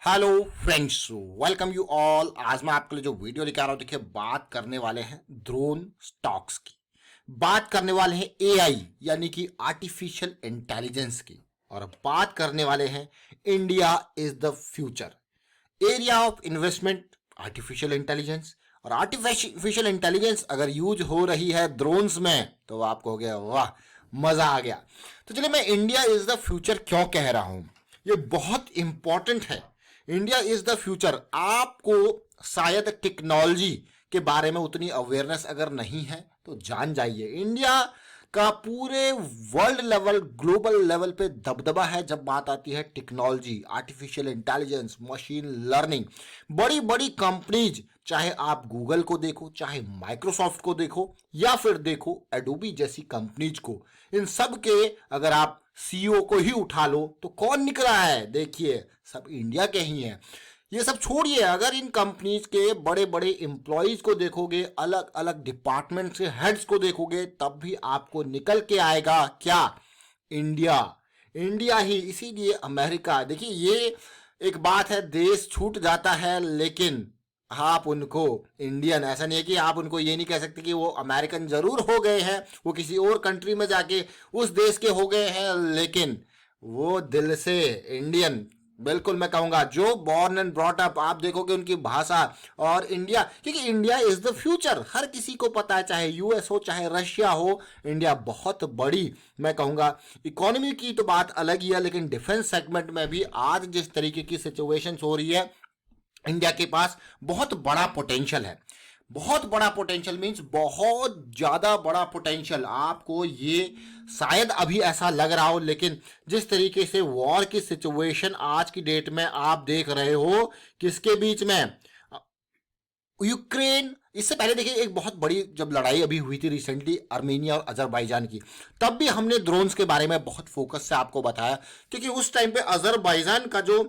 Hello friends, welcome you all. आज मैं आपके लिए जो वीडियो लेकर आ रहा हूं, देखिए बात करने वाले हैं ड्रोन स्टॉक्स की। बात करने वाले हैं एआई यानी कि आर्टिफिशियल इंटेलिजेंस की, और बात करने वाले हैं India is the future area of investment artificial intelligence. और आर्टिफिशियल इंटेलिजेंस अगर यूज हो रही है ड्रोन्स में तो आप कहोगे वाह, मजा आ गया। तो चलिए, मैं इंडिया इज द फ्यूचर क्यों कह रहा हूं, ये बहुत इंपॉर्टेंट है। India is the future. आपको शायद टेक्नोलॉजी के बारे में उतनी अवेयरनेस अगर नहीं है तो जान जाइए, इंडिया का पूरे वर्ल्ड लेवल, ग्लोबल लेवल पे दबदबा है जब बात आती है technology, artificial intelligence, machine learning. बड़ी बड़ी कंपनीज, चाहे आप गूगल को देखो, चाहे माइक्रोसॉफ्ट को देखो, या फिर देखो एडोबी जैसी कंपनीज को, इन सब के अगर आप सीईओ को ही उठा लो तो कौन निकल रहा है? देखिए, सब इंडिया के ही हैं। ये सब छोड़िए, अगर इन कंपनीज के बड़े बड़े एम्प्लॉयज को देखोगे, अलग अलग डिपार्टमेंट के हेड्स को देखोगे, तब भी आपको निकल के आएगा क्या? इंडिया। इंडिया ही। इसीलिए अमेरिका, देखिए ये एक बात है, देश छूट जाता है लेकिन आप उनको इंडियन, ऐसा नहीं है कि आप उनको ये नहीं कह सकते कि वो अमेरिकन जरूर हो गए हैं, वो किसी और कंट्री में जाके उस देश के हो गए हैं, लेकिन वो दिल से इंडियन। बिल्कुल, मैं कहूंगा जो बॉर्न एंड ब्रॉट अप, आप देखोगे उनकी भाषा और इंडिया, क्योंकि इंडिया इज द फ्यूचर। हर किसी को पता है, चाहे यूएस हो चाहे रशिया हो, इंडिया बहुत बड़ी, मैं कहूंगा इकोनॉमी की तो बात अलग ही है, लेकिन डिफेंस सेगमेंट में भी आज जिस तरीके की सिचुएशन हो रही है, इंडिया के पास बहुत बड़ा पोटेंशियल है। बहुत बड़ा पोटेंशियल मींस बहुत ज्यादा बड़ा पोटेंशियल। आपको ये शायद अभी ऐसा लग रहा हो, लेकिन जिस तरीके से वॉर की सिचुएशन आज की डेट में आप देख रहे हो, किसके बीच में? यूक्रेन। इससे पहले देखिए, एक बहुत बड़ी जब लड़ाई अभी हुई थी रिसेंटली आर्मेनिया और अजरबैजान की, तब भी हमने ड्रोन्स के बारे में बहुत फोकस से आपको बताया, क्योंकि उस टाइम पे अजरबैजान का जो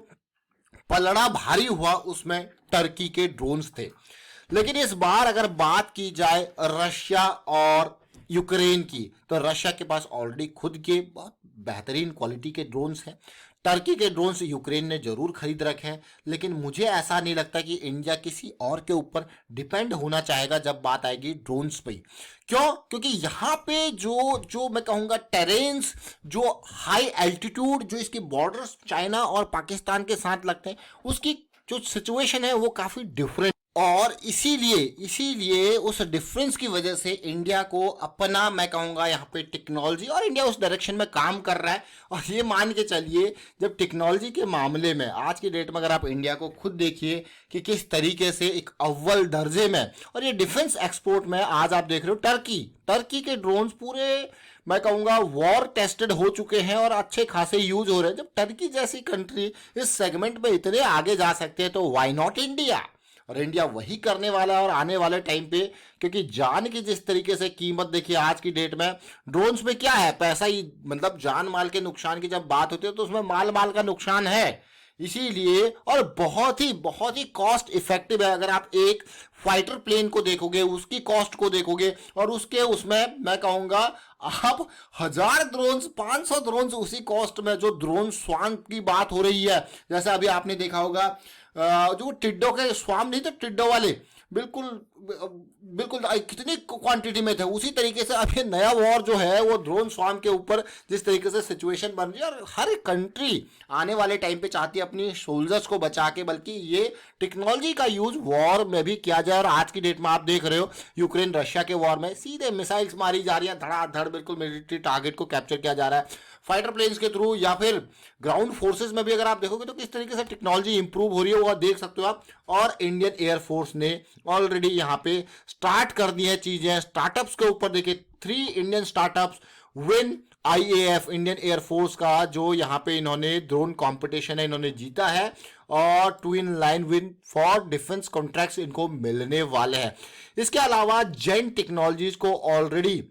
पलड़ा भारी हुआ उसमें टर्की के ड्रोन्स थे। लेकिन इस बार अगर बात की जाए रशिया और यूक्रेन की, तो रशिया के पास ऑलरेडी खुद के बहुत बेहतरीन क्वालिटी के ड्रोन्स हैं। टर्की के ड्रोन्स यूक्रेन ने जरूर खरीद रखे हैं, लेकिन मुझे ऐसा नहीं लगता कि इंडिया किसी और के ऊपर डिपेंड होना चाहेगा जब बात आएगी ड्रोन्स पे। क्यों? क्योंकि यहाँ पे जो जो मैं कहूँगा टेरेन्स, जो हाई एल्टीट्यूड, जो इसकी बॉर्डर्स चाइना और पाकिस्तान के साथ लगते हैं, उसकी जो सिचुएशन है वो काफ़ी डिफरेंट। और इसीलिए उस डिफरेंस की वजह से इंडिया को अपना, मैं कहूँगा यहाँ पे टेक्नोलॉजी, और इंडिया उस डायरेक्शन में काम कर रहा है। और ये मान के चलिए, जब टेक्नोलॉजी के मामले में आज की डेट में अगर आप इंडिया को खुद देखिए कि किस तरीके से एक अव्वल दर्जे में, और ये डिफेंस एक्सपोर्ट में आज आप देख रहे हो टर्की के ड्रोन्स पूरे, मैं कहूँगा वॉर टेस्टेड हो चुके हैं और अच्छे खासे यूज हो रहे हैं। जब टर्की जैसी कंट्री इस सेगमेंट में इतने आगे जा सकते हैं तो वाई नॉट इंडिया? और इंडिया वही करने वाला है और आने वाले टाइम पे, क्योंकि जान की जिस तरीके से कीमत देखिए आज की डेट में, ड्रोन्स में क्या है, पैसा ही, मतलब जान माल के नुकसान की जब बात होती है तो उसमें माल का नुकसान है। इसीलिए, और बहुत ही कॉस्ट इफेक्टिव है। अगर आप एक फाइटर प्लेन को देखोगे, उसकी कॉस्ट को देखोगे, और उसके उसमें मैं कहूंगा आप 1000 ड्रोन्स, 500 ड्रोन्स उसी कॉस्ट में, जो ड्रोन स्वाम की बात हो रही है। जैसे अभी आपने देखा होगा जो टिड्डो के स्वाम नहीं थे, टिड्डो वाले, बिल्कुल बिल्कुल कितनी क्वांटिटी में थे, उसी तरीके से अब ये नया वॉर जो है वो ड्रोन स्वाम के ऊपर जिस तरीके से सिचुएशन बन रही है, और हर कंट्री आने वाले टाइम पे चाहती है अपनी सोल्जर्स को बचा के, बल्कि ये टेक्नोलॉजी का यूज वॉर में भी किया जाए। और आज की डेट में आप देख रहे हो यूक्रेन रशिया के वॉर में सीधे मिसाइल्स मारी जा रही हैं, धड़ाधड़, बिल्कुल मिलिट्री टारगेट को कैप्चर किया जा रहा है फाइटर प्लेन्स के थ्रू, या फिर ग्राउंड फोर्सेस में भी अगर आप देखोगे तो किस तरीके से टेक्नोलॉजी इंप्रूव हो रही है वो देख सकते हो आप। और इंडियन एयरफोर्स ने ऑलरेडी यहाँ पे स्टार्ट कर दी है चीजें। स्टार्टअप्स के ऊपर देखिए, 3 Indian startups win IAF, Indian air force का जो यहाँ पे इन्होंने ड्रोन कंपटीशन है इन्होंने जीता है, और 2 in line win for defence contracts इनको मिलने वाले हैं। इसके अलावा जेन टेक्नोलॉजीज को ऑलरेडी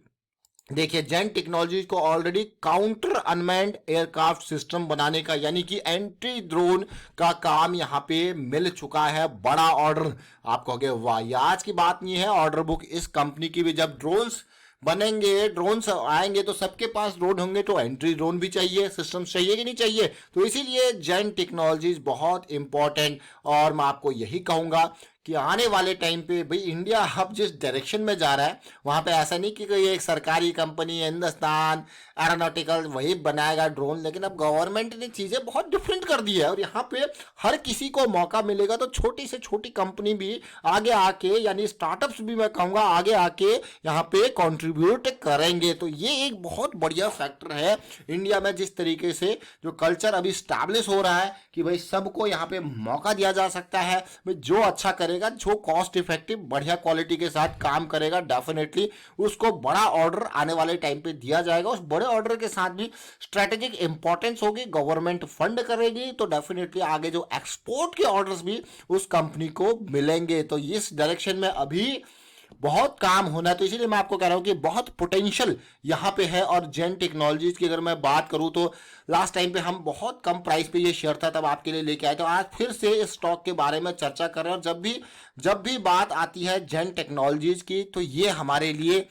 देखिए, जेन टेक्नोलॉजीज को already counter unmanned aircraft system बनाने का, यानी कि एंटी ड्रोन का काम यहां पे मिल चुका है। बड़ा ऑर्डर, आप कहोगे वाह, ये आज की बात नहीं है, ऑर्डर बुक इस कंपनी की भी जब ड्रोन्स बनेंगे, ड्रोन्स आएंगे तो सबके पास ड्रोन होंगे, तो एंट्री ड्रोन भी चाहिए, सिस्टम्स चाहिए कि नहीं चाहिए। तो इसीलिए जेन टेक्नोलॉजीज बहुत इंपॉर्टेंट। और मैं आपको यही कहूंगा कि आने वाले टाइम पे भाई इंडिया अब जिस डायरेक्शन में जा रहा है, वहां पे ऐसा नहीं कि कोई एक सरकारी कंपनी हिंदुस्तान एरोनॉटिकल वही बनाएगा ड्रोन, लेकिन अब गवर्नमेंट ने चीजें बहुत डिफरेंट कर दी है और यहाँ पे हर किसी को मौका मिलेगा। तो छोटी से छोटी कंपनी भी आगे आके, यानी स्टार्टअप्स भी मैं कहूँगा आगे आके यहाँ पे कंट्रीब्यूट करेंगे। तो ये एक बहुत बढ़िया फैक्टर है इंडिया में, जिस तरीके से जो कल्चर अभी स्टैब्लिश हो रहा है कि भाई सबको यहाँ पे मौका दिया जा सकता है। भाई जो अच्छा करेगा, जो कॉस्ट इफेक्टिव बढ़िया क्वालिटी के साथ काम करेगा, डेफिनेटली उसको बड़ा ऑर्डर आने वाले टाइम पे दिया जाएगा। उस बड़े ऑर्डर के साथ भी स्ट्रेटेजिक इंपॉर्टेंस होगी, गवर्नमेंट फंड करेगी, तो डेफिनेटली आगे जो एक्सपोर्ट के ऑर्डर्स भी उस कंपनी को मिलेंगे। तो इस डायरेक्शन में अभी बहुत काम होना है। तो इसीलिए मैं आपको कह रहा हूं कि बहुत पोटेंशियल यहां पे है। और जेन टेक्नोलॉजीज की अगर मैं बात करूं तो लास्ट टाइम पे हम बहुत कम प्राइस पे ये शेयर था, तब आपके लिए लेके आए। तो आज फिर से इस स्टॉक के बारे में चर्चा कर रहे हैं। और जब भी बात आती है जेन टेक्नोलॉजीज की, तो ये हमारे लिए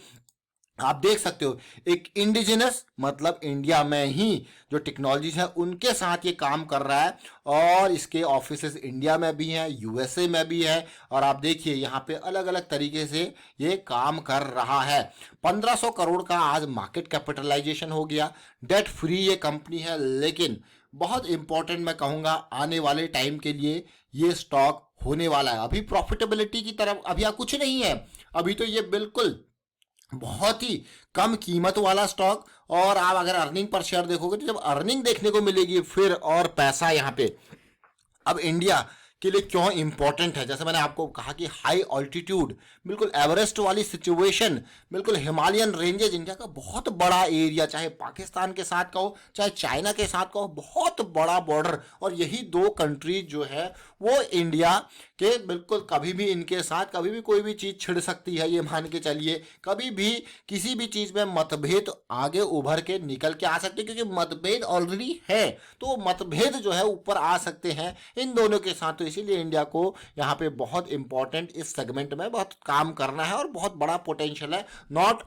आप देख सकते हो एक इंडिजिनस, मतलब इंडिया में ही जो टेक्नोलॉजीज है उनके साथ ये काम कर रहा है। और इसके ऑफिसेस इंडिया में भी हैं, यूएसए में भी है। और आप देखिए यहाँ पे अलग अलग तरीके से ये काम कर रहा है। 1500 करोड़ का आज मार्केट कैपिटलाइजेशन हो गया, डेट फ्री ये कंपनी है। लेकिन बहुत इंपॉर्टेंट मैं कहूँगा आने वाले टाइम के लिए ये स्टॉक होने वाला है। अभी प्रॉफिटेबिलिटी की तरफ अभी कुछ नहीं है, अभी तो ये बिल्कुल बहुत ही कम कीमत वाला स्टॉक। और आप अगर अर्निंग पर शेयर देखोगे तो जब अर्निंग देखने को मिलेगी फिर और पैसा यहाँ पे अब इंडिया के लिए क्यों इंपॉर्टेंट है। जैसे मैंने आपको कहा कि हाई ऑल्टीट्यूड, बिल्कुल एवरेस्ट वाली सिचुएशन, बिल्कुल हिमालयन रेंजेज, इंडिया का बहुत बड़ा एरिया, चाहे पाकिस्तान के साथ का हो चाहे चाइना के साथ का हो, बहुत बड़ा बॉर्डर। और यही दो कंट्रीज जो है वो इंडिया के बिल्कुल कभी भी इनके साथ कभी भी कोई भी चीज़ छिड़ सकती है, ये मान के चलिए। कभी भी किसी भी चीज़ में मतभेद आगे उभर के निकल के आ सकते हैं, क्योंकि मतभेद ऑलरेडी है, तो मतभेद जो है ऊपर आ सकते हैं इन दोनों के साथ। तो इसीलिए इंडिया को यहाँ पे बहुत इंपॉर्टेंट इस सेगमेंट में बहुत काम करना है और बहुत बड़ा पोटेंशियल है, नॉट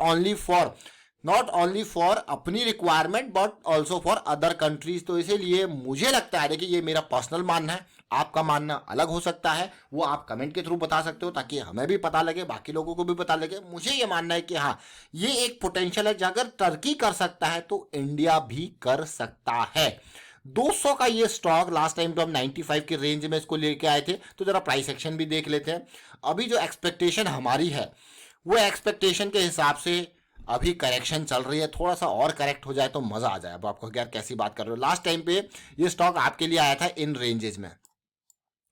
ओनली फॉर अपनी requirement but also for other countries. तो इसीलिए मुझे लगता है कि ये मेरा पर्सनल मानना है, आपका मानना अलग हो सकता है, वो आप कमेंट के थ्रू बता सकते हो ताकि हमें भी पता लगे, बाकी लोगों को भी पता लगे। मुझे ये मानना है कि हाँ ये एक पोटेंशियल है, अगर टर्की कर सकता है तो इंडिया भी कर सकता है। 200 का ये स्टॉक लास्ट टाइम तो हम 95 की रेंज में इसको लेके आए थे। तो जरा प्राइस एक्शन भी देख लेते हैं। अभी जो एक्सपेक्टेशन हमारी है वो एक्सपेक्टेशन के हिसाब से अभी करेक्शन चल रही है, थोड़ा सा और करेक्ट हो जाए तो मजा आ जाए। अब आपको यार कैसी बात कर रहे हो, लास्ट टाइम पे ये स्टॉक आपके लिए आया था इन रेंजेस में,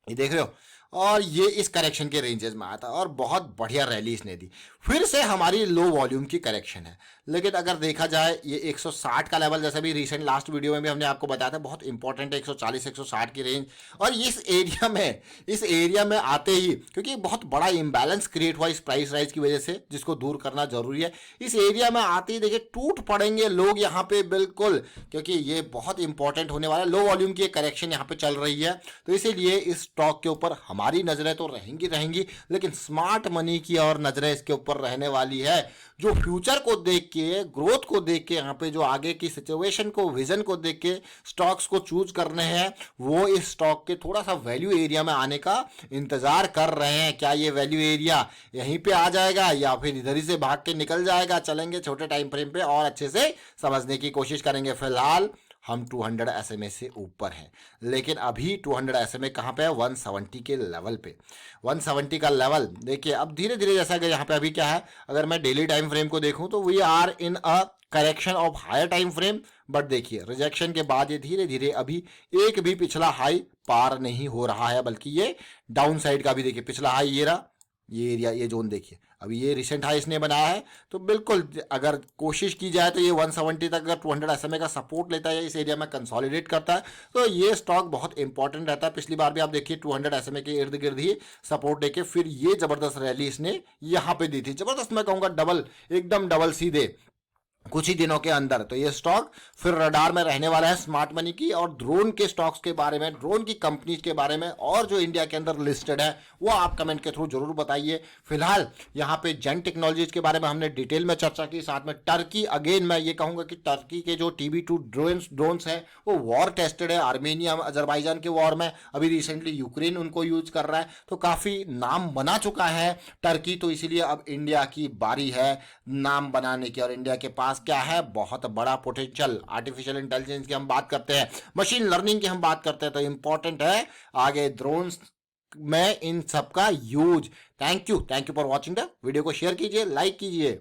ये देख रहे हो, और ये इस करेक्शन के रेंजेस में आया था और बहुत बढ़िया रैली इसने दी। फिर से हमारी लो वॉल्यूम की करेक्शन है, लेकिन अगर देखा जाए ये 160 का लेवल, जैसे भी रिसेंट लास्ट वीडियो में भी हमने आपको बताया था, बहुत इंपॉर्टेंट है 140-160 की रेंज। और इस एरिया में आते ही, क्योंकि बहुत बड़ा इम्बैलेंस क्रिएट हुआ इस प्राइस राइज की वजह से, जिसको दूर करना जरूरी है। इस एरिया में आते ही देखिए टूट पड़ेंगे लोग यहाँ पे बिल्कुल, क्योंकि ये बहुत इंपॉर्टेंट होने वाला है। लो वॉल्यूम की करेक्शन यहाँ पे चल रही है, तो इसीलिए इस स्टॉक के ऊपर हमारी नजरें तो रहेंगी, लेकिन स्मार्ट मनी की और नजरें इसके ऊपर रहने वाली है, जो फ्यूचर को देख के, ग्रोथ को देख के, यहाँ पे जो आगे की सिचुएशन को, विजन को देख के स्टॉक्स को चूज करने हैं, वो इस स्टॉक के थोड़ा सा वैल्यू एरिया में आने का इंतजार कर रहे हैं। क्या ये वैल्यू एरिया यहीं पे आ जाएगा या फिर इधर ही से भाग के निकल जाएगा? चलेंगे छोटे टाइम फ्रेम पे और अच्छे से समझने की कोशिश करेंगे। फिलहाल हम 200 SMA से ऊपर हैं, लेकिन अभी 200 SMA कहाँ पे है? 170 के लेवल पे। 170 का लेवल देखिए अब धीरे धीरे, जैसा कि यहाँ पे अभी क्या है, अगर मैं डेली टाइम फ्रेम को देखूं तो we are in a correction of higher time frame. But देखिए रिजेक्शन के बाद ये धीरे धीरे अभी एक भी पिछला हाई पार नहीं हो रहा है, बल्कि ये डाउन साइड का भी देखिए पिछला हाई ये रहा, ये एरिया, ये जोन देखिए, अभी ये रिसेंट हाई इसने बनाया है। तो बिल्कुल अगर कोशिश की जाए तो ये 170 तक अगर 200 SMA का सपोर्ट लेता है, इस एरिया में कंसोलिडेट करता है, तो ये स्टॉक बहुत इंपॉर्टेंट रहता है। पिछली बार भी आप देखिए 200 SMA के इर्द गिर्द ही सपोर्ट लेके फिर ये जबरदस्त रैली इसने यहाँ पे दी थी, जबरदस्त मैं कहूँगा, एकदम डबल सीधे कुछ ही दिनों के अंदर। तो ये स्टॉक फिर रडार में रहने वाला है स्मार्ट मनी की। और ड्रोन के स्टॉक्स के बारे में, ड्रोन की कंपनीज के बारे में और जो इंडिया के अंदर लिस्टेड है वो आप कमेंट के थ्रू जरूर बताइए। फिलहाल यहाँ पे जेन टेक्नोलॉजीज के बारे में हमने डिटेल में चर्चा की, साथ में टर्की, अगेन मैं ये कहूंगा कि टर्की के जो TB2 ड्रोन्स हैं वो वॉर टेस्टेड है। आर्मेनिया, अजरबैजान के वॉर में, अभी रिसेंटली यूक्रेन उनको यूज कर रहा है, तो काफी नाम बना चुका है टर्की। तो इसीलिए अब इंडिया की बारी है नाम बनाने की। और इंडिया के पास क्या है, बहुत बड़ा पोटेंशियल। आर्टिफिशियल इंटेलिजेंस की हम बात करते हैं, मशीन लर्निंग की हम बात करते हैं, तो इंपॉर्टेंट है आगे ड्रोन्स में इन सब का use. Thank you for watching the video को शेयर कीजिए, लाइक कीजिए।